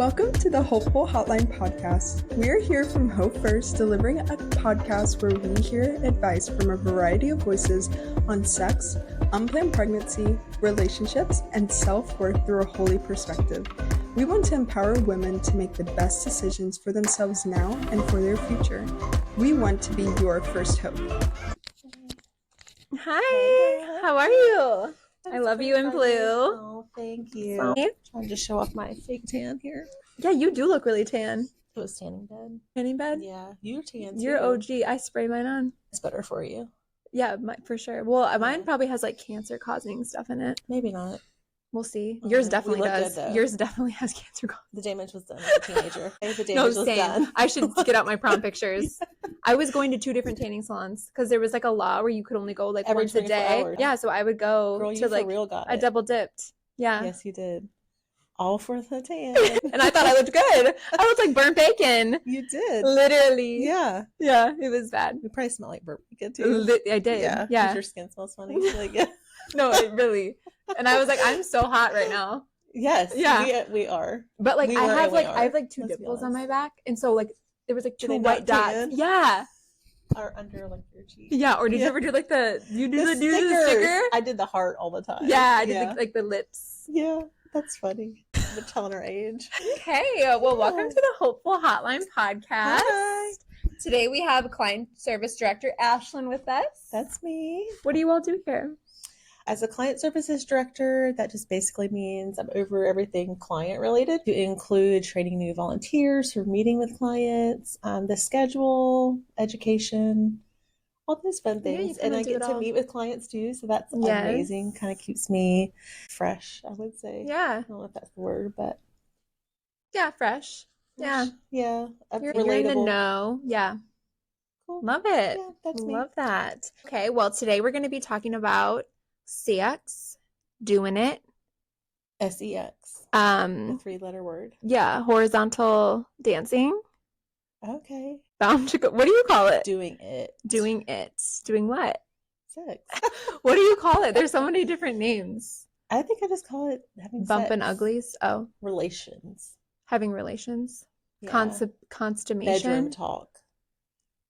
Welcome to the Hopeful Hotline podcast. We are here from Hope First, delivering a podcast where we hear advice from a variety of voices on sex, unplanned pregnancy, relationships, and self-worth through a holy perspective. We want to empower women to make the best decisions for themselves now and for their future. We want to be your first hope. Hi, how are you? I love you in blue. Oh, thank you. Trying to show off my fake tan here. Yeah, you do look really tan. It was tanning bed. Tanning bed? Yeah, you're tan too. You're OG. I spray mine on. It's better for you. Yeah, for sure. Well, mine probably has like cancer-causing stuff in it. Maybe not. We'll see. Yours definitely does. Good, yours definitely has cancer. The damage was done as a teenager. The damage was done. I should get out my prom pictures. I was going to 2 different tanning salons because there was like a law where you could only go like every once a day. Hours. Yeah, so I would go to like I double dipped. Yeah. Yes, you did. All for the tan. And I thought I looked good. I looked like burnt bacon. You did. Literally. Yeah. Yeah, it was bad. You probably smell like burnt bacon too. I did. Yeah. Your skin smells funny. Like, yeah. No, it really. And I was like, I'm so hot right now. Yes. Yeah. We are. But like I have like 2 dimples on my back, and so like there was like 2 white dots. Tan? Yeah. Or under like your cheek. Yeah. Or did you ever do like the sticker? I did the heart all the time. Yeah, I did like the lips. Yeah, that's funny. We're telling our age. Okay. Well, welcome to the Hopeful Hotline podcast. Hi. Today we have Client Service Director Ashlyn with us. That's me. What do you all do here? As a client services director, that just basically means I'm over everything client related, to include training new volunteers for meeting with clients, the schedule, education, all those fun things. And I get to meet with clients too, so that's amazing. Kind of keeps me fresh, I would say. Yeah. I don't know if that's the word, but yeah, fresh. Yeah. Yeah. You're in the know. Yeah. Cool. Love it. Yeah, that's me. Love that. Okay, well, today we're going to be talking about sex, doing it. SEX. A 3-letter word. Yeah, horizontal dancing. Okay. Bound to go. What do you call it? Doing it. Doing it. Doing what? Sex. What do you call it? There's so many different names. I think I just call it having Bumping sex. uglies. Oh. Relations. Having relations. Yeah. Consummation. Bedroom talk.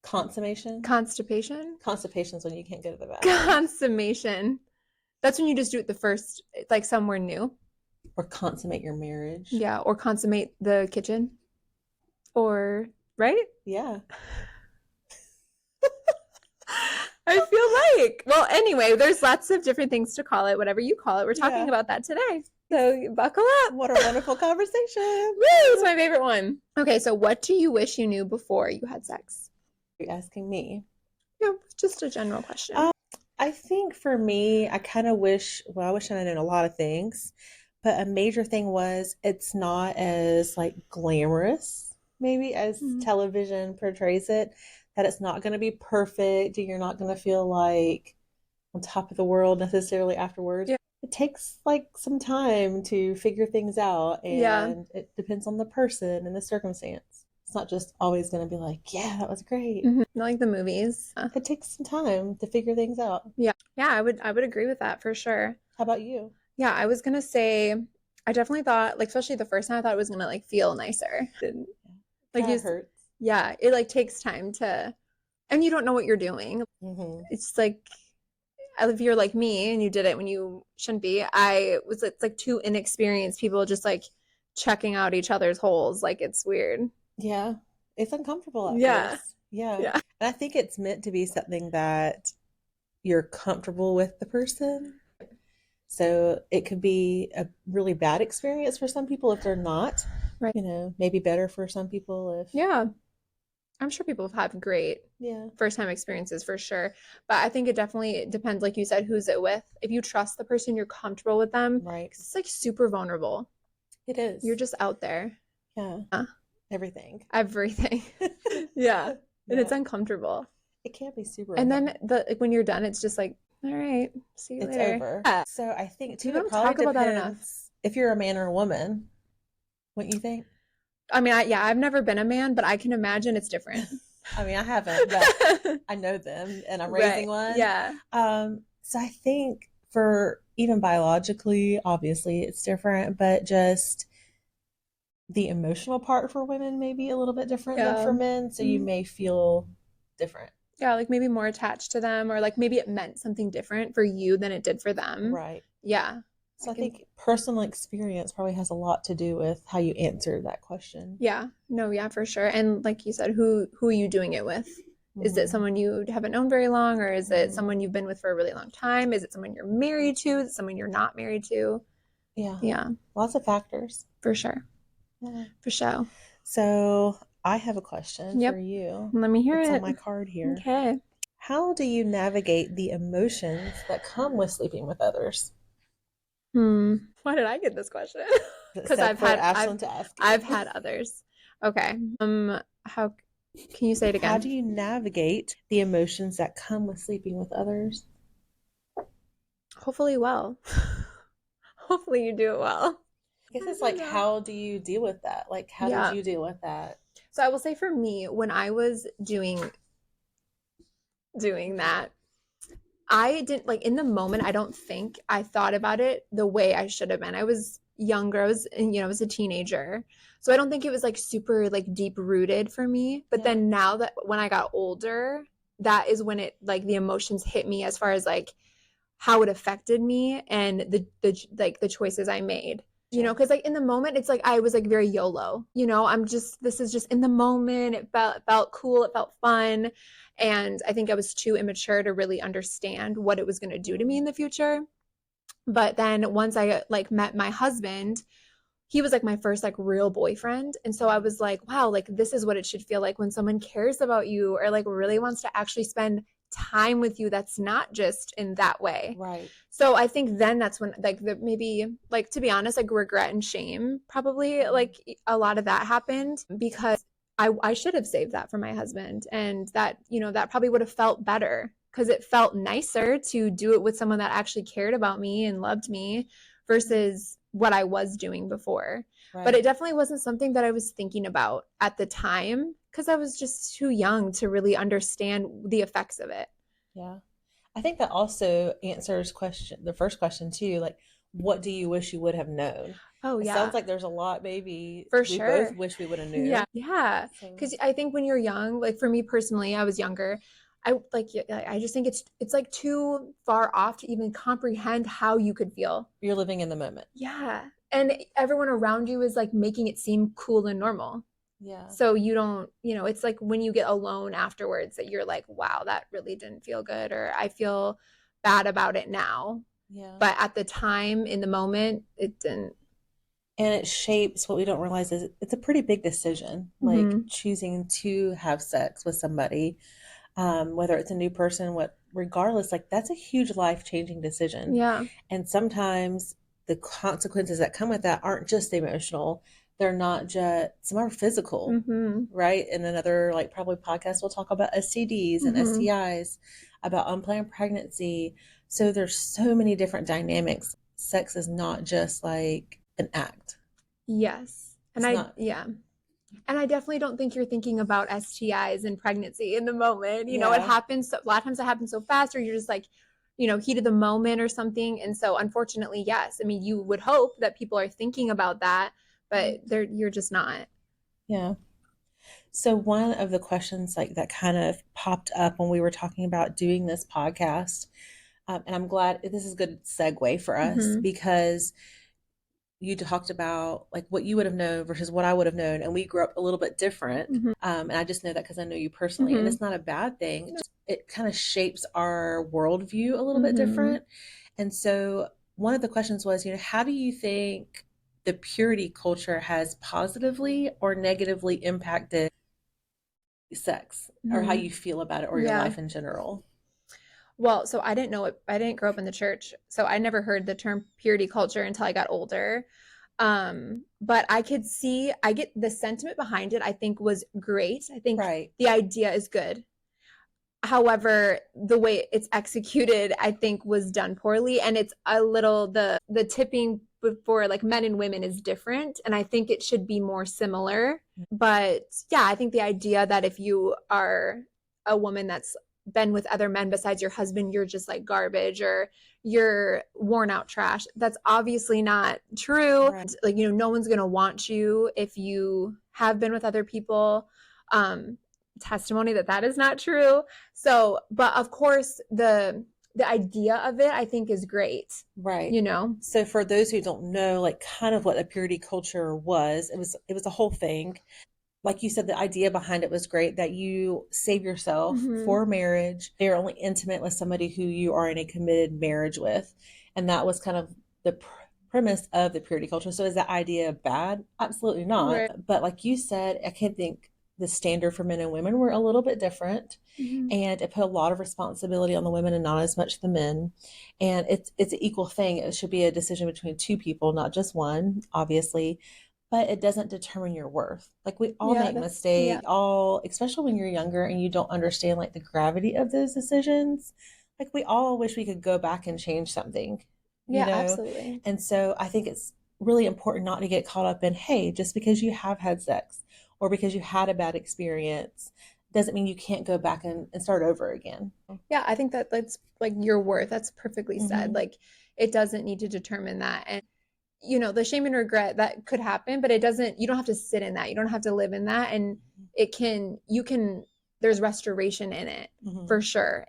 Consummation. Constipation. Constipation is when you can't go to the bathroom. Consummation. That's when you just do it the first, like somewhere new. Or consummate your marriage. Yeah, or consummate the kitchen. Or, right? Yeah. I feel like. Well, anyway, there's lots of different things to call it, whatever you call it. We're talking about that today. So buckle up. What a wonderful conversation. Woo, it's my favorite one. Okay, so what do you wish you knew before you had sex? You're asking me? Yeah, just a general question. I think for me, I kind of wish, well, I wish I had known a lot of things, but a major thing was it's not as like glamorous, maybe as television portrays it, that it's not going to be perfect. You're not going to feel like on top of the world necessarily afterwards. Yeah. It takes like some time to figure things out, and it depends on the person and the circumstance. It's not just always going to be like, yeah, that was great. Not like the movies. It takes some time to figure things out. Yeah. Yeah, I would agree with that for sure. How about you? Yeah, I was going to say, I definitely thought, like, especially the first time, I thought it was going to like feel nicer. Like it hurts. Yeah, it like takes time to, and you don't know what you're doing. It's like, if you're like me and you did it when you shouldn't be, it's like 2 inexperienced people just like checking out each other's holes. Like, it's weird. Yeah, it's uncomfortable at first. Yeah. And I think it's meant to be something that you're comfortable with the person. So it could be a really bad experience for some people if they're not. Right. You know, maybe better for some people if. Yeah. I'm sure people have had great first-time experiences for sure. But I think it definitely depends, like you said, who's it with. If you trust the person, you're comfortable with them. Right. It's like super vulnerable. It is. You're just out there. Yeah. Everything. Yeah. And it's uncomfortable. It can be super and uncomfortable. Then when you're done, it's just like, all right, see you later. It's over. Yeah. So I think too, we don't it probably talk about that enough. If you're a man or a woman, wouldn't you think? I mean, I've never been a man, but I can imagine it's different. I mean, I haven't, but I know them and I'm raising one. Yeah. So I think for even biologically, obviously it's different, but just the emotional part for women may be a little bit different than Yeah. for men. So you may feel different. Yeah, like maybe more attached to them, or like maybe it meant something different for you than it did for them. Right. Yeah. So I think personal experience probably has a lot to do with how you answer that question. Yeah. No, yeah, for sure. And like you said, who are you doing it with? Is it someone you haven't known very long, or is it someone you've been with for a really long time? Is it someone you're married to? Is it someone you're not married to? Yeah. Yeah. Lots of factors. For sure. Yeah. For sure. So I have a question Yep. for you. Let me hear It's it. on my card here. Okay. How do you navigate the emotions that come with sleeping with others? Why did I get this question? Because I've had Ashlyn to ask you. I've had others. Okay. How can you say it again? How do you navigate the emotions that come with sleeping with others? Hopefully well. Hopefully you do it well. I guess it's like, how do you deal with that? Like, how did you deal with that? So I will say for me, when I was doing that, I didn't like in the moment, I don't think I thought about it the way I should have been. I was younger, I was a teenager. So I don't think it was like super like deep rooted for me. But then now that when I got older, that is when it like the emotions hit me as far as like how it affected me and the choices I made. Because like in the moment, it's like I was like very YOLO. This is just in the moment. It felt cool. It felt fun. And I think I was too immature to really understand what it was going to do to me in the future. But then once I like met my husband, he was like my first like real boyfriend. And so I was like, wow, like this is what it should feel like when someone cares about you or like really wants to actually spend time with you that's not just in that way. Right. So I think then that's when like maybe like to be honest, like regret and shame probably like a lot of that happened because I should have saved that for my husband, and that that probably would have felt better because it felt nicer to do it with someone that actually cared about me and loved me versus what I was doing before. Right. But it definitely wasn't something that I was thinking about at the time because I was just too young to really understand the effects of it. Yeah. I think that also answers the first question too, like what do you wish you would have known? Oh, It yeah. sounds like there's a lot maybe For we sure. both wish we would have knew. Yeah. Yeah. Because I think when you're young, like for me personally, I was younger. I just think it's like too far off to even comprehend how you could feel. You're living in the moment. Yeah. And everyone around you is like making it seem cool and normal. Yeah. So you don't, it's like when you get alone afterwards that you're like, wow, that really didn't feel good, or I feel bad about it now. Yeah. But at the time, in the moment, it didn't. And it shapes what we don't realize is it's a pretty big decision, like choosing to have sex with somebody, whether it's a new person, regardless, like that's a huge life-changing decision. Yeah. And sometimes the consequences that come with that aren't just emotional. They're not just, some are physical, right? In another, like probably podcast, we'll talk about STDs and STIs, about unplanned pregnancy. So there's so many different dynamics. Sex is not just like an act. Yes. And And I definitely don't think you're thinking about STIs and pregnancy in the moment. It happens. A lot of times it happens so fast, or you're just like, heat of the moment or something. And so unfortunately, yes. I mean, you would hope that people are thinking about that, but you're just not. Yeah. So one of the questions like that kind of popped up when we were talking about doing this podcast, and I'm glad this is a good segue for us because you talked about like what you would have known versus what I would have known, and we grew up a little bit different. And I just know that because I know you personally, and it's not a bad thing. It kind of shapes our worldview a little bit different. And so one of the questions was, how do you think the purity culture has positively or negatively impacted sex or how you feel about it or your life in general? Well, so I didn't know it. I didn't grow up in the church, so I never heard the term purity culture until I got older. But I get the sentiment behind it, I think was great. I think the idea is good. However, the way it's executed, I think was done poorly. And it's a little, the tipping for like men and women is different. And I think it should be more similar. But yeah, I think the idea that if you are a woman that's been with other men besides your husband, you're just like garbage or you're worn out trash. That's obviously not true. Right. Like, you know, no one's going to want you if you have been with other people. Testimony that is not true. So, but of course, the idea of it, I think, is great. Right. You know? So for those who don't know, like kind of what a purity culture was, it was a whole thing. Like you said, the idea behind it was great, that you save yourself for marriage. You're only intimate with somebody who you are in a committed marriage with. And that was kind of the premise of the purity culture. So is that idea bad? Absolutely not. Right. But like you said, I can think the standard for men and women were a little bit different. And it put a lot of responsibility on the women and not as much the men. And it's an equal thing. It should be a decision between two people, not just one, obviously. But it doesn't determine your worth. Like we all make mistakes, especially when you're younger and you don't understand like the gravity of those decisions. Like we all wish we could go back and change something. Yeah, you know? absolutely. And so I think it's really important not to get caught up in, hey, just because you have had sex or because you had a bad experience doesn't mean you can't go back and start over again. Yeah, I think that's like your worth. That's perfectly said. Like it doesn't need to determine that. And you know, the shame and regret that could happen, but you don't have to sit in that. You don't have to live in that. And there's restoration in it for sure.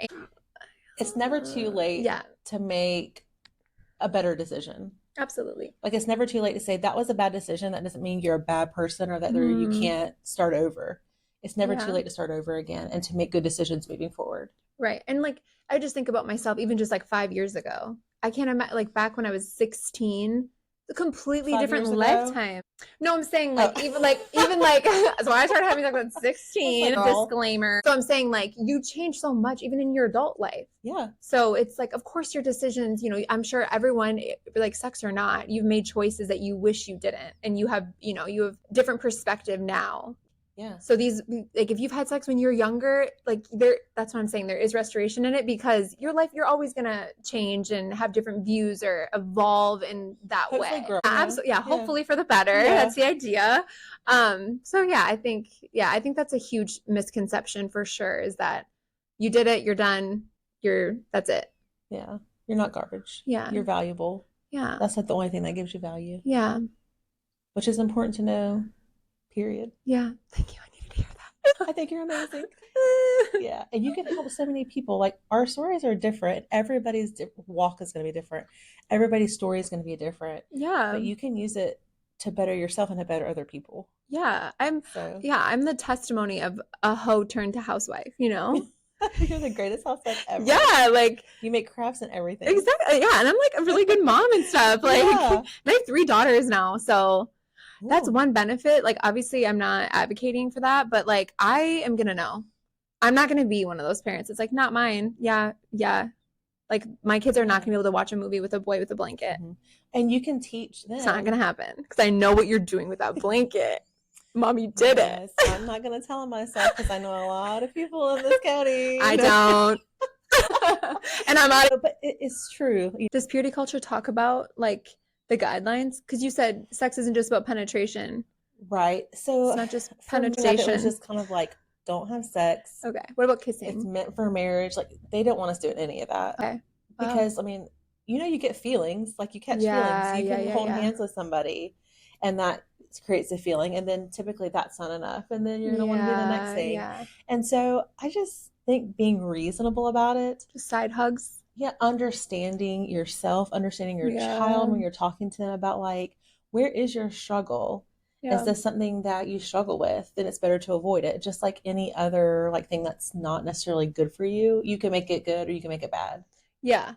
It's never too late to make a better decision. Absolutely. Like it's never too late to say that was a bad decision. That doesn't mean you're a bad person or that you can't start over. It's never too late to start over again and to make good decisions moving forward. Right. And like, I just think about myself, even just like 5 years ago, I can't imagine like back when I was 16, a completely different lifetime. No, I'm saying like even like so I started having sex at 16. Disclaimer. So I'm saying like you change so much even in your adult life. Yeah. So it's like of course your decisions, you know, I'm sure everyone, like sex or not, you've made choices that you wish you didn't, and you have different perspective now. Yeah. So these, like, if you've had sex when you're younger, like that's what I'm saying. There is restoration in it because your life, you're always going to change and have different views or evolve in that hopefully way. Grow. Absolutely. Yeah. Hopefully for the better. Yeah. That's the idea. So yeah, I think that's a huge misconception for sure, is that you did it, you're done, that's it. Yeah. You're not garbage. Yeah. You're valuable. Yeah. That's like the only thing that gives you value. Yeah. Which is important to know. Period. Yeah. Thank you. I needed to hear that. I think you're amazing. Yeah. And you can help so many people. Like our stories are different. Everybody's walk is going to be different. Everybody's story is going to be different. Yeah. But you can use it to better yourself and to better other people. Yeah. I'm the testimony of a hoe turned to housewife, you know? You're the greatest housewife ever. Yeah, like you make crafts and everything. Exactly. Yeah, and I'm like a really good mom and stuff. Like I have 3 daughters now, so that's one benefit. Like obviously I'm not advocating for that, but like I am gonna know. I'm not gonna be one of those parents. It's like not mine. Yeah. Like my kids are not gonna be able to watch a movie with a boy with a blanket. And you can teach them. It's not gonna happen because I know what you're doing with that blanket. Mom, you did it. I'm not gonna tell myself because I know a lot of people in this county. I don't. And I'm out. But it's true. Does purity culture talk about like the guidelines? Because you said sex isn't just about penetration. Right. So it's not just penetration. It was just kind of like, don't have sex. Okay. What about kissing? It's meant for marriage. Like they don't want us doing any of that. Okay. Because I mean, you get feelings, like you catch feelings. You can hold hands with somebody and that creates a feeling. And then typically that's not enough. And then you're going to want to do the next thing. Yeah. And so I just think being reasonable about it. Just side hugs. Yeah. Understanding yourself, understanding your child when you're talking to them about like, where is your struggle? Yeah. Is this something that you struggle with? Then it's better to avoid it. Just like any other like thing that's not necessarily good for you. You can make it good or you can make it bad. Yeah.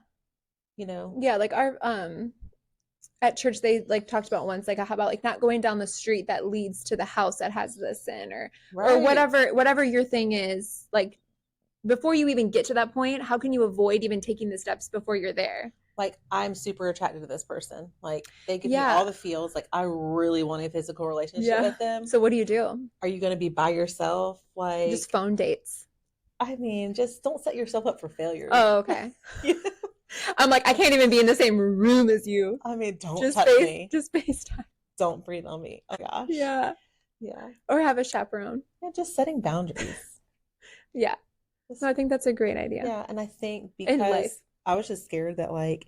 Yeah, like our at church they like talked about once, like how about like not going down the street that leads to the house that has the sin or whatever your thing is. Like before you even get to that point, how can you avoid even taking the steps before you're there? Like I'm super attracted to this person. Like they give me all the feels. Like I really want a physical relationship with them. So what do you do? Are you going to be by yourself? Like just phone dates? I mean, just don't set yourself up for failure. Oh, okay. I'm like, I can't even be in the same room as you. I mean, don't touch me. Just FaceTime. Don't breathe on me. Oh gosh. Yeah. Or have a chaperone. Yeah, just setting boundaries. Yeah. So I think that's a great idea. Yeah, and I think In life. because I was just scared that like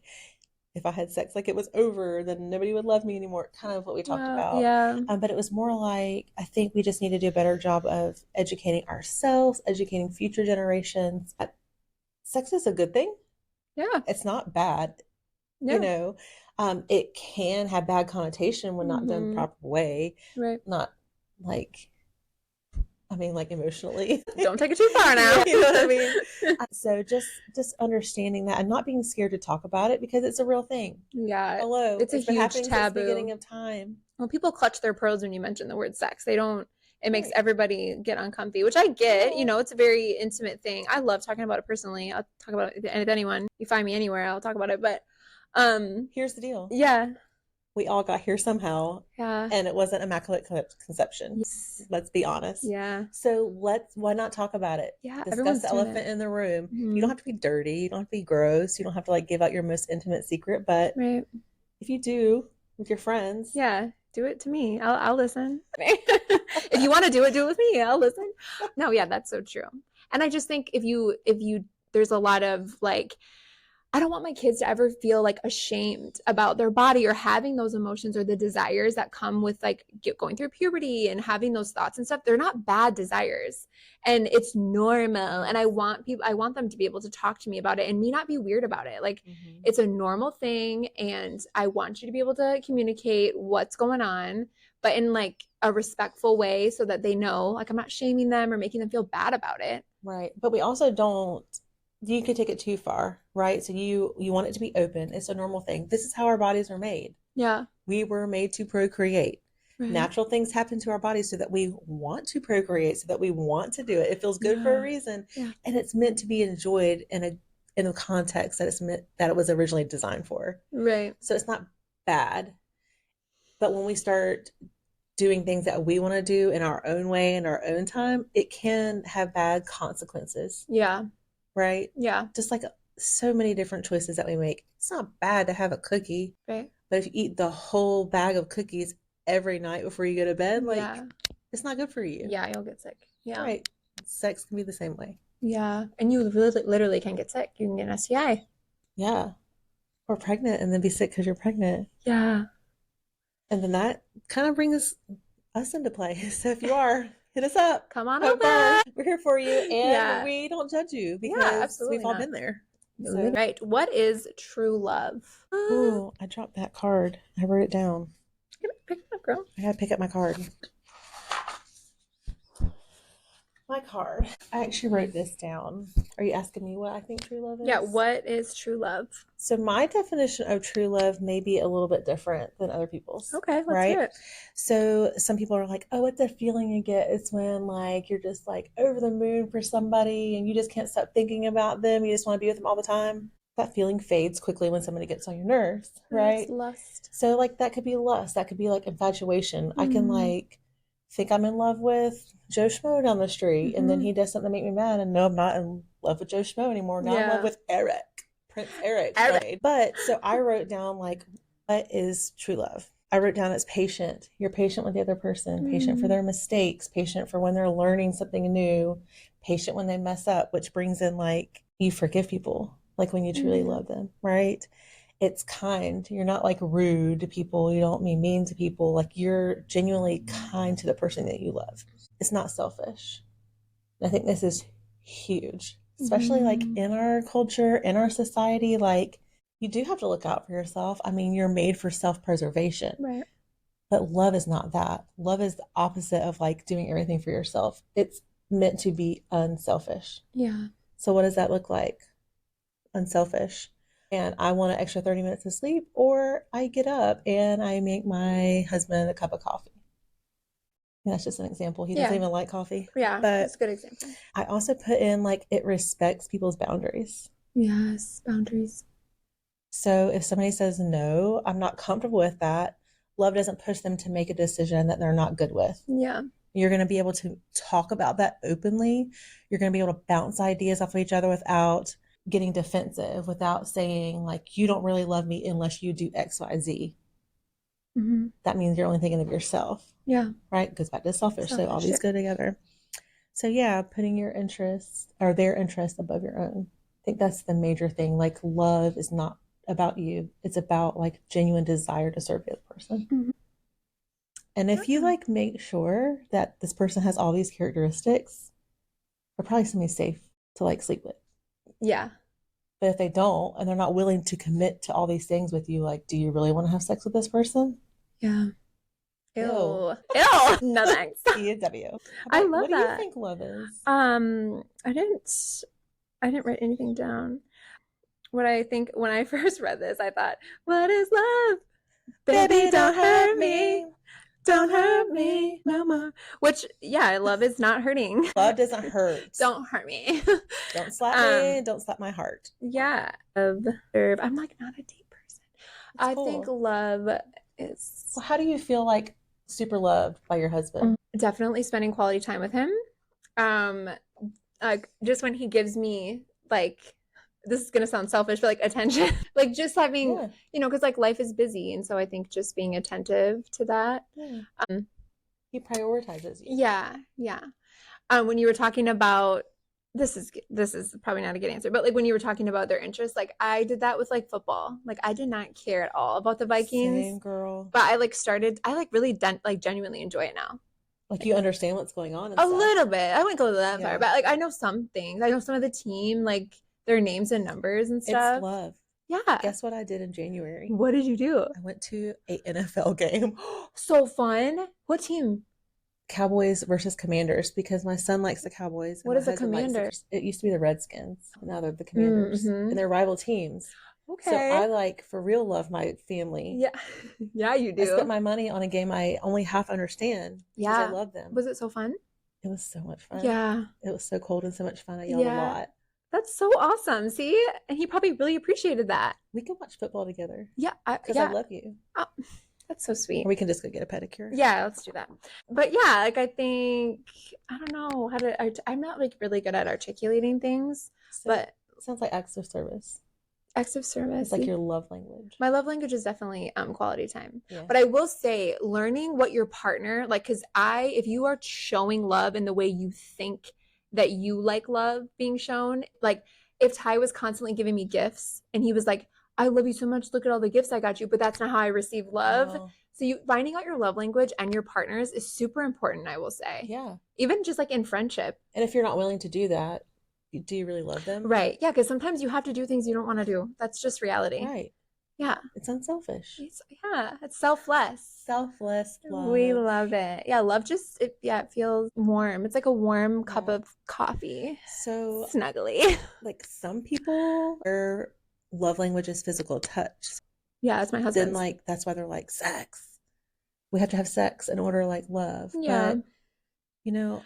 if I had sex like it was over, then nobody would love me anymore. Kind of what we talked about. Yeah. But it was more like I think we just need to do a better job of educating ourselves, educating future generations. Sex is a good thing. Yeah. It's not bad. Yeah. You know, it can have bad connotation when not done the proper way. Right. Not like, I mean, like emotionally. Don't take it too far now. You know what I mean? So just understanding that and not being scared to talk about it because it's a real thing. Yeah. Hello. It's a been huge happening taboo. Since the beginning of time. Well, people clutch their pearls when you mention the word sex. They don't. It makes everybody get uncomfy, which I get. You know, it's a very intimate thing. I love talking about it personally. I'll talk about it with anyone. You find me anywhere, I'll talk about it. But here's the deal. Yeah. We all got here somehow. Yeah. And it wasn't immaculate conception. Yes. Let's be honest. Yeah. So why not talk about it? Yeah. Discuss the elephant in the room. Mm-hmm. You don't have to be dirty. You don't have to be gross. You don't have to like give out your most intimate secret. But if you do with your friends. Yeah. Do it to me. I'll listen. If you want to do it with me. I'll listen. No, yeah, that's so true. And I just think if you there's a lot of like, I don't want my kids to ever feel like ashamed about their body or having those emotions or the desires that come with like going through puberty and having those thoughts and stuff. They're not bad desires and it's normal. And I want them to be able to talk to me about it and me not be weird about it. Like it's a normal thing. And I want you to be able to communicate what's going on, but in like a respectful way so that they know, like I'm not shaming them or making them feel bad about it. Right. But we also don't, you could take it too far, right? So you want it to be open. It's a normal thing. This is how our bodies are made. Yeah. We were made to procreate. Right. Natural things happen to our bodies so that we want to procreate, so that we want to do it. It feels good for a reason. Yeah. And it's meant to be enjoyed in a context that it was originally designed for. Right. So it's not bad. But when we start doing things that we want to do in our own way, in our own time, it can have bad consequences. Yeah. Right? Yeah. Just like so many different choices that we make. It's not bad to have a cookie. Right. But if you eat the whole bag of cookies every night before you go to bed, like it's not good for you. Yeah, you'll get sick. Yeah. Right. Sex can be the same way. Yeah. And you literally can get sick. You can get an STI. Yeah. Or pregnant and then be sick because you're pregnant. Yeah. And then that kind of brings us into play. So if you are, hit us up. Come on over. We're here for you. And we don't judge you because we've all been there. So. Right. What is true love? Oh, I dropped that card. I wrote it down. Pick it up, girl. I gotta pick up my card. My card. I actually wrote this down. Are you asking me what I think true love is? Yeah, what is true love? So my definition of true love may be a little bit different than other people's. Okay, let's hear it. So some people are like, oh, it's a feeling you get. It's when like you're just like over the moon for somebody and you just can't stop thinking about them. You just want to be with them all the time. That feeling fades quickly when somebody gets on your nerves, right? It's lust. So like that could be lust. That could be like infatuation. I can like think I'm in love with Joe Schmo down the street and then he does something to make me mad and no, I'm not in love with Joe Schmo anymore. Now I'm in love with Prince Eric. Right? But so I wrote down like, what is true love? I wrote down it's patient. You're patient with the other person, patient for their mistakes, patient for when they're learning something new, patient when they mess up, which brings in like, you forgive people, like when you truly love them, right? It's kind. You're not like rude to people. You don't mean mean to people. Like you're genuinely kind to the person that you love. It's not selfish. I think this is huge, especially like in our culture, in our society, like you do have to look out for yourself. I mean, you're made for self-preservation, right? But love is not that. Love is the opposite of like doing everything for yourself. It's meant to be unselfish. Yeah. So what does that look like? Unselfish. And I want an extra 30 minutes of sleep, or I get up and I make my husband a cup of coffee. And that's just an example. He doesn't even like coffee. Yeah, but that's a good example. I also put in like it respects people's boundaries. Yes, boundaries. So if somebody says no, I'm not comfortable with that. Love doesn't push them to make a decision that they're not good with. Yeah. You're going to be able to talk about that openly. You're going to be able to bounce ideas off of each other without getting defensive, without saying like, you don't really love me unless you do X, Y, Z. That means you're only thinking of yourself. Yeah. Right? Goes back to selfish. So all these go together. So yeah, putting your interests or their interests above your own. I think that's the major thing. Like love is not about you. It's about like genuine desire to serve the other person. Mhm. And if you Yeah. like make sure that this person has all these characteristics, they're probably somebody safe to like sleep with. Yeah. But if they don't and they're not willing to commit to all these things with you, like, do you really want to have sex with this person? Yeah. Ew. Ew. No thanks. EW. I love What do you that. think love is? I didn't write anything down. What I think when I first read this, I thought, what is love? Baby, don't hurt me. Don't hurt me no more. Which, yeah, love is not hurting. Love doesn't hurt. Don't hurt me. Don't slap me. Don't slap my heart. Yeah. I'm like not a deep person. That's I cool. think love is Well, how do you feel like super loved by your husband? definitely spending quality time with him. Like just when he gives me like this is gonna sound selfish, but like attention, like just having, because like life is busy, and so I think just being attentive to that. Yeah. He prioritizes you. Yeah. When you were talking about this is probably not a good answer, but like when you were talking about their interests, like I did that with like football. Like I did not care at all about the Vikings. Same, girl. But I really genuinely enjoy it now. Like you understand what's going on and a stuff. Little bit. I wouldn't go that far, but like I know some things. I know some of the team, like their names and numbers and stuff. It's love. Yeah. Guess what I did in January? What did you do? I went to a NFL game. So fun. What team? Cowboys versus Commanders, because my son likes the Cowboys. What is a Commander? It used to be the Redskins. Now they're the Commanders. Mm-hmm. And they're rival teams. Okay. So I like for real love my family. Yeah. Yeah, you do. I spent my money on a game I only half understand. Yeah. I love them. Was it so fun? It was so much fun. Yeah. It was so cold and so much fun. I yelled a lot. That's so awesome. See? And he probably really appreciated that. We can watch football together. Yeah. Because I love you. Oh, that's so sweet. Or we can just go get a pedicure. Yeah, let's do that. But yeah, like I think, I don't know how to, I'm not like really good at articulating things, but it sounds like acts of service. Acts of service. It's like your love language. My love language is definitely quality time. Yeah. But I will say learning what your partner, like, because if you are showing love in the way you think that you like love being shown, like if Ty was constantly giving me gifts and he was like, I love you so much, look at all the gifts I got you, but that's not how I receive love. Oh. So you finding out your love language and your partners is super important, I will say. Yeah. Even just like in friendship. And if you're not willing to do that, do you really love them? Right. Yeah, because sometimes you have to do things you don't want to do. That's just reality. Right. Yeah. It's unselfish. It's selfless. Selfless love. We love it. Yeah, love just, it feels warm. It's like a warm cup of coffee. So snuggly. Like some people, their love language is physical touch. Yeah, that's my husband. Then like, that's why they're like, sex. We have to have sex in order to like love. Yeah. But,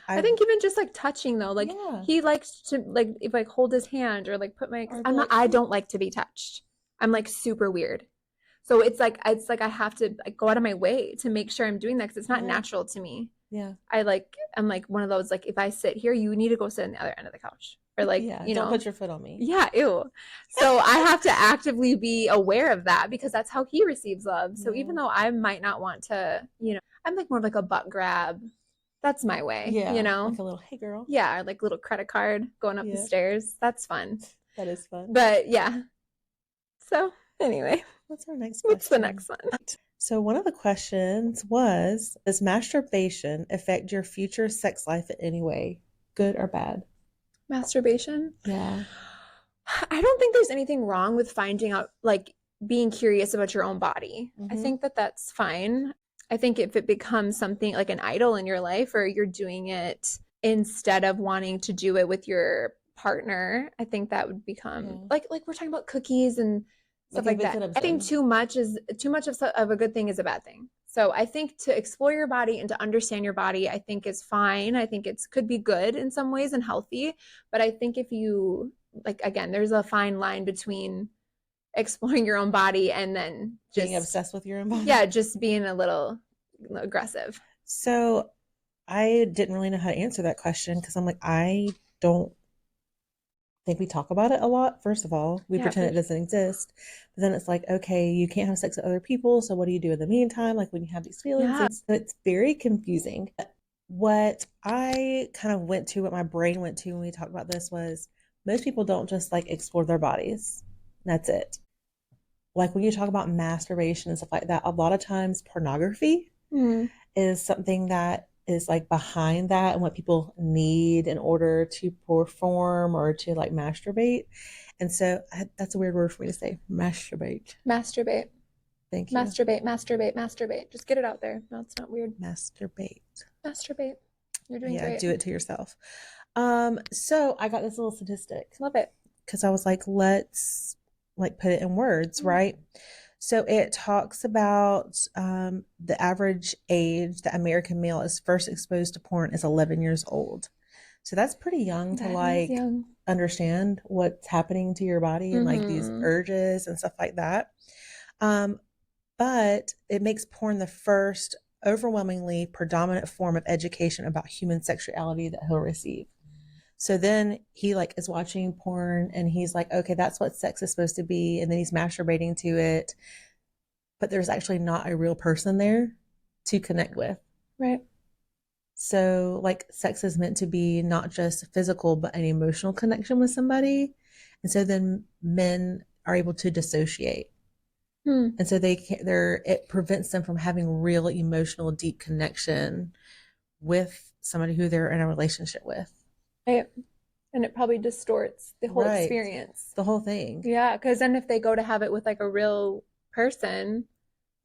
I think even just like touching though, like he likes to like if like hold his hand or like put my I don't like to be touched. I'm like super weird. So it's like I have to like go out of my way to make sure I'm doing that because it's not natural to me. Yeah. I'm like one of those like if I sit here, you need to go sit on the other end of the couch. Or like don't put your foot on me. Yeah, ew. So I have to actively be aware of that because that's how he receives love. So even though I might not want to, I'm like more of like a butt grab. That's my way, like a little, hey girl. Yeah, or like little credit card going up the stairs. That's fun. That is fun. But yeah. So anyway, what's our next question? What's the next one? So one of the questions was, does masturbation affect your future sex life in any way, good or bad? Masturbation? Yeah. I don't think there's anything wrong with finding out, like being curious about your own body. I think that that's fine. I think if it becomes something like an idol in your life or you're doing it instead of wanting to do it with your partner, I think that would become like we're talking about cookies and stuff like that. I think too much of a good thing is a bad thing. So I think to explore your body and to understand your body, I think is fine. I think could be good in some ways and healthy. But I think if you again, there's a fine line between exploring your own body and then just being obsessed with your own body. Yeah, just being a little aggressive. So I didn't really know how to answer that question because I'm like, I don't think we talk about it a lot. First of all, we pretend it doesn't exist. But then it's like, okay, you can't have sex with other people. So what do you do in the meantime? Like when you have these feelings? Yeah. It's very confusing. what I kind of went to, what my brain went to when we talked about this was most people don't just like explore their bodies. That's it. Like when you talk about masturbation and stuff like that, a lot of times pornography is something that is like behind that and what people need in order to perform or to like masturbate. And so that's a weird word for me to say. Masturbate. Masturbate. Thank you. Masturbate. Just get it out there. No, it's not weird. Masturbate. You're doing Yeah, great. do it to yourself. So I got this little statistic. Love it. Because I was like, let's like put it in words, right? So it talks about the average age that American male is first exposed to porn is 11 years old. So that's pretty young to like understand what's happening to your body and like these urges and stuff like that. But it makes porn the first overwhelmingly predominant form of education about human sexuality that he'll receive. So then he like is watching porn and he's like, okay, that's what sex is supposed to be. And then he's masturbating to it. But there's actually not a real person there to connect with. Right. So like sex is meant to be not just physical, but an emotional connection with somebody. And so then men are able to dissociate. And so it prevents them from having real emotional, deep connection with somebody who they're in a relationship with. Right. And it probably distorts the whole experience. The whole thing. Yeah. Because then if they go to have it with like a real person,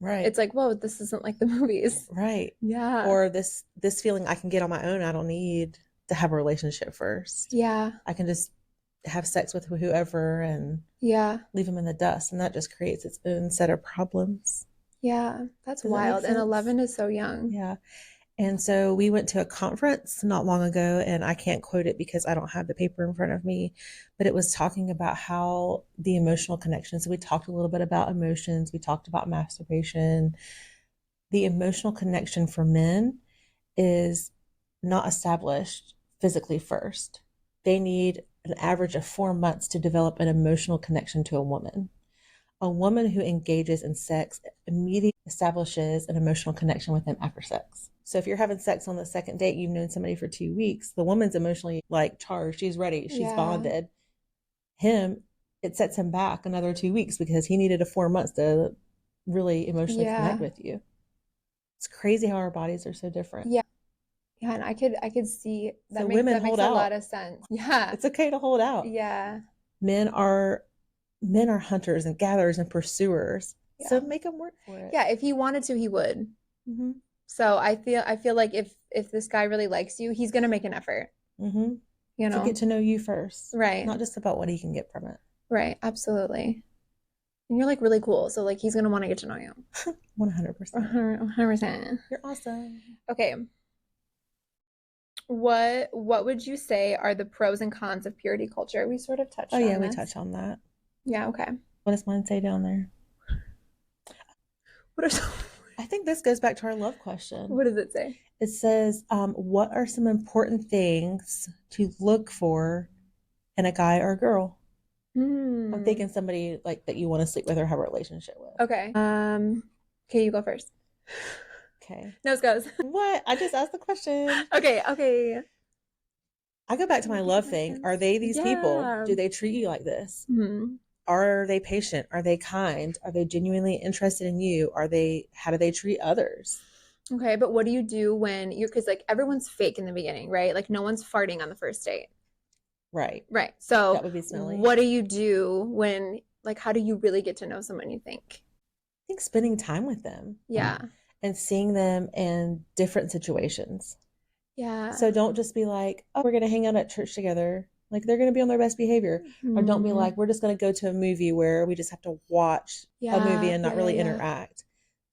it's like, whoa, this isn't like the movies. Right. Yeah. Or this feeling I can get on my own. I don't need to have a relationship first. Yeah. I can just have sex with whoever and leave them in the dust. And that just creates its own set of problems. Yeah. That's wild. And 11 is so young. Yeah. And so we went to a conference not long ago, and I can't quote it because I don't have the paper in front of me, but it was talking about how the emotional connection. So we talked a little bit about emotions. We talked about masturbation. The emotional connection for men is not established physically first. They need an average of 4 months to develop an emotional connection to a woman. A woman who engages in sex immediately establishes an emotional connection with them after sex. So if you're having sex on the second date, you've known somebody for 2 weeks, the woman's emotionally like charged. She's ready. She's bonded. Him, it sets him back another 2 weeks because he needed 4 months to really emotionally connect with you. It's crazy how our bodies are so different. Yeah. Yeah, and I could see that. So makes a lot of sense. Yeah. It's okay to hold out. Yeah. Men are hunters and gatherers and pursuers. Yeah. So make them work for it. Yeah, if he wanted to, he would. So I feel like if this guy really likes you, he's gonna make an effort. You know, to get to know you first, right? Not just about what he can get from it, right? Absolutely. And you're like really cool, so like he's gonna want to get to know you. 100%. 100%. You're awesome. Okay. What would you say are the pros and cons of purity culture? We sort of touched on yeah, this. We touched on that. Yeah, okay. What does mine say down there? I think this goes back to our love question. What does it say? It says, what are some important things to look for in a guy or a girl? I'm thinking somebody like that you want to sleep with or have a relationship with. Okay. Okay, you go first. Okay. Nose goes. What? I just asked the question. Okay. I go back to my love thing. Are they these people? Do they treat you like this? Are they patient? Are they kind? Are they genuinely interested in you? How do they treat others? Okay, but what do you do when because like everyone's fake in the beginning, right? Like no one's farting on the first date. Right. So that would be smelly. What do you do when like how do you really get to know someone, you think? I think spending time with them. Yeah. And seeing them in different situations. Yeah. So don't just be like, oh, we're going to hang out at church together. Like they're going to be on their best behavior. Or don't be like, we're just going to go to a movie where we just have to watch a movie and not really interact.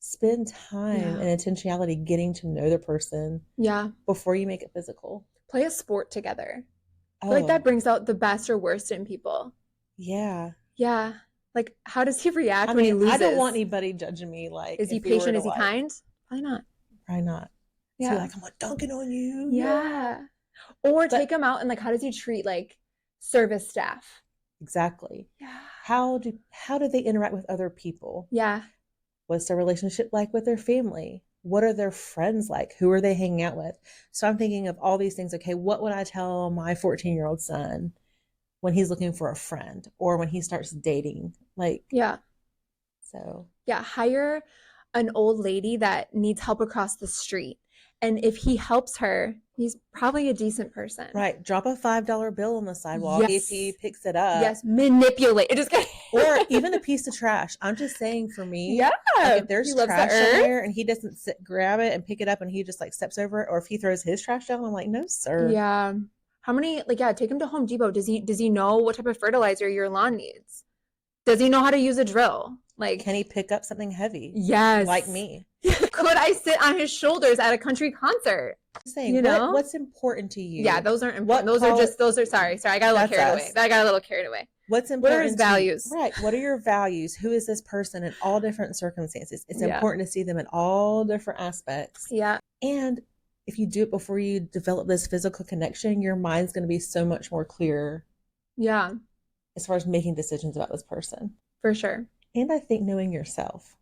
Spend time and intentionality getting to know the person. Yeah. Before you make it physical. Play a sport together. I feel like that brings out the best or worst in people. Yeah. Yeah. Like, how does he react when he loses? I don't want anybody judging me. Like, is he patient? Is he kind? Probably not. Probably not. Yeah. So like, I'm like dunking on you. Yeah. Or take him out and like, how does he treat like service staff? Exactly. Yeah. How do they interact with other people? Yeah. What's their relationship like with their family? What are their friends like? Who are they hanging out with? So I'm thinking of all these things. Okay, what would I tell my 14-year-old son when he's looking for a friend or when he starts dating? Like, Yeah. so. Yeah, hire an old lady that needs help across the street. And if he helps her, he's probably a decent person. Right. Drop a $5 bill on the sidewalk. Yes. If he picks it up. Yes. Manipulate. Just Or even a piece of trash. I'm just saying for me. Yeah. Like if there's He loves the trash earth. somewhere and he doesn't grab it and pick it up and he just like steps over it, or if he throws his trash down, I'm like, no, sir. Yeah. How many, like, yeah, take him to Home Depot. Does he know what type of fertilizer your lawn needs? Does he know how to use a drill? Like, can he pick up something heavy? Yes. Like me. Could I sit on his shoulders at a country concert? I'm saying, you know? What's important to you? Yeah, those aren't important. Those are sorry. I got a little carried away. I got a little carried away. What's important? What are his values? Right. What are your values? Who is this person in all different circumstances? It's important to see them in all different aspects. Yeah. And if you do it before you develop this physical connection, your mind's going to be so much more clear. Yeah. As far as making decisions about this person. For sure. And I think knowing yourself.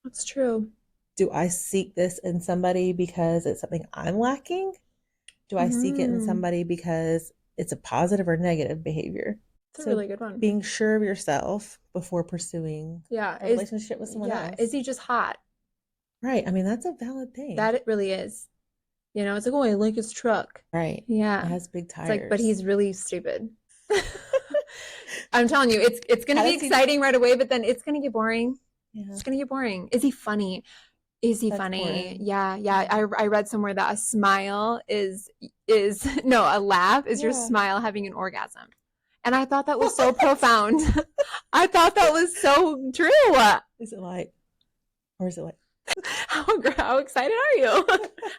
That's true. Do I seek this in somebody because it's something I'm lacking? Do I seek it in somebody because it's a positive or negative behavior? That's a really good one. Being sure of yourself before pursuing a relationship with someone else. Is he just hot? Right. I mean, that's a valid thing. That it really is. You know, it's like, oh, I like his truck. Right. Yeah. It has big tires. It's like, but he's really stupid. I'm telling you, it's going to be exciting right away, but then it's going to get boring. Yeah. It's going to get boring. Is he funny? Is he funny? Boring. Yeah. Yeah. I read somewhere that a smile is no, a laugh is your smile having an orgasm. And I thought that was so profound. I thought that was so true. Is it like, or is it like, how excited are you?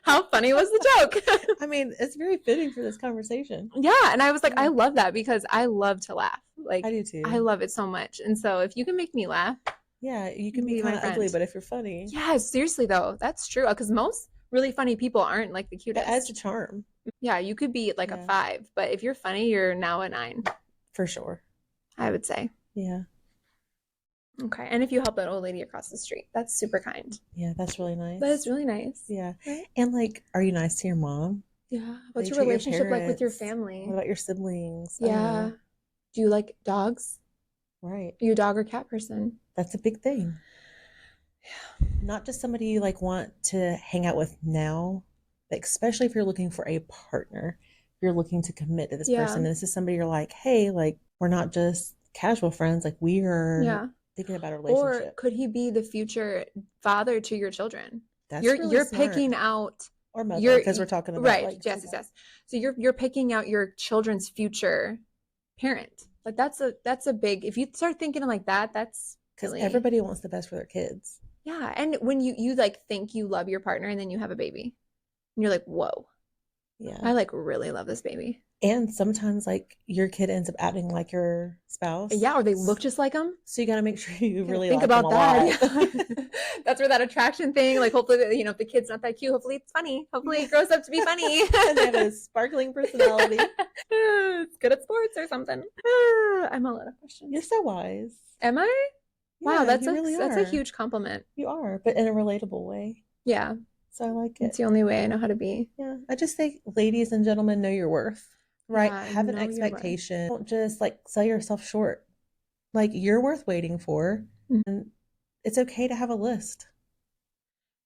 How funny was the joke? I mean, it's very fitting for this conversation. Yeah. And I was like, I love that because I love to laugh. Like, I do too. I love it so much. And so if you can make me laugh. Yeah, you can be kind of ugly, but if you're funny. Yeah, seriously though. That's true. Because most really funny people aren't like the cutest. It adds a charm. Yeah, you could be like a 5, but if you're funny, you're now a 9. For sure. I would say. Yeah. Okay. And if you help that old lady across the street, that's super kind. Yeah, that's really nice. That is really nice. Yeah. Right? And like, are you nice to your mom? Yeah. What's your relationship like with your family? What about your siblings? Yeah. Do you like dogs? Right. Are you a dog or cat person? That's a big thing. Yeah. Not just somebody you like want to hang out with now, but especially if you're looking for a partner, you're looking to commit to this person. And this is somebody you're like, hey, like, we're not just casual friends. Like, we are thinking about a relationship. Or could he be the future father to your children? That's you're really smart. Picking out, or mother, because we're talking about right. Like, yes. So you're picking out your children's future parent. Like that's a big. If you start thinking like that, that's because everybody wants the best for their kids. Yeah, and when you like think you love your partner and then you have a baby, and you're like, whoa. Yeah, I like really love this baby. And sometimes like your kid ends up acting like your spouse. Yeah, or they look just like them. So you got to make sure you really think like about them a that. lot. That's where that attraction thing. Like hopefully, if the kid's not that cute, hopefully it's funny. Hopefully it grows up to be funny. And they have a sparkling personality. It's good at sports or something. I'm all out of questions. You're so wise. Am I? Yeah, wow, that's that's a huge compliment. You are, but in a relatable way. Yeah. So I like it. It's the only way I know how to be. Yeah. I just think, ladies and gentlemen, know your worth. Right? Yeah, have an expectation. Don't just like sell yourself short. Like, you're worth waiting for. Mm-hmm. And it's okay to have a list.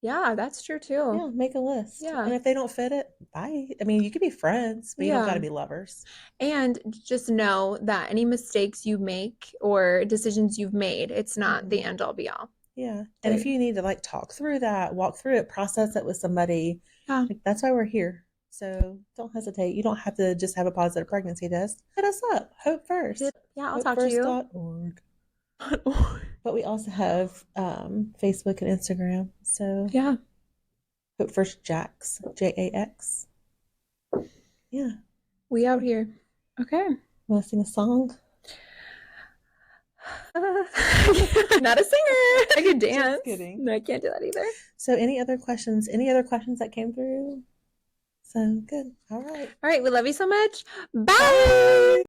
Yeah, that's true too. Yeah, make a list. Yeah. And if they don't fit it, bye. I mean, you could be friends, but you don't got to be lovers. And just know that any mistakes you make or decisions you've made, it's not the end all be all. Yeah. And if you need to like talk through that, walk through it, process it with somebody, like, that's why we're here. So don't hesitate. You don't have to just have a positive pregnancy test. Hit us up. Hope First. Yeah, I'll talk to you. HopeFirst.org. But we also have Facebook and Instagram. So yeah. Hope First Jax, JAX. Yeah. We out here. Okay. Want to sing a song? Not a singer. I can dance. Just kidding. No, I can't do that either. So any other questions? Any other questions that came through? So good. All right. All right. We love you so much. Bye.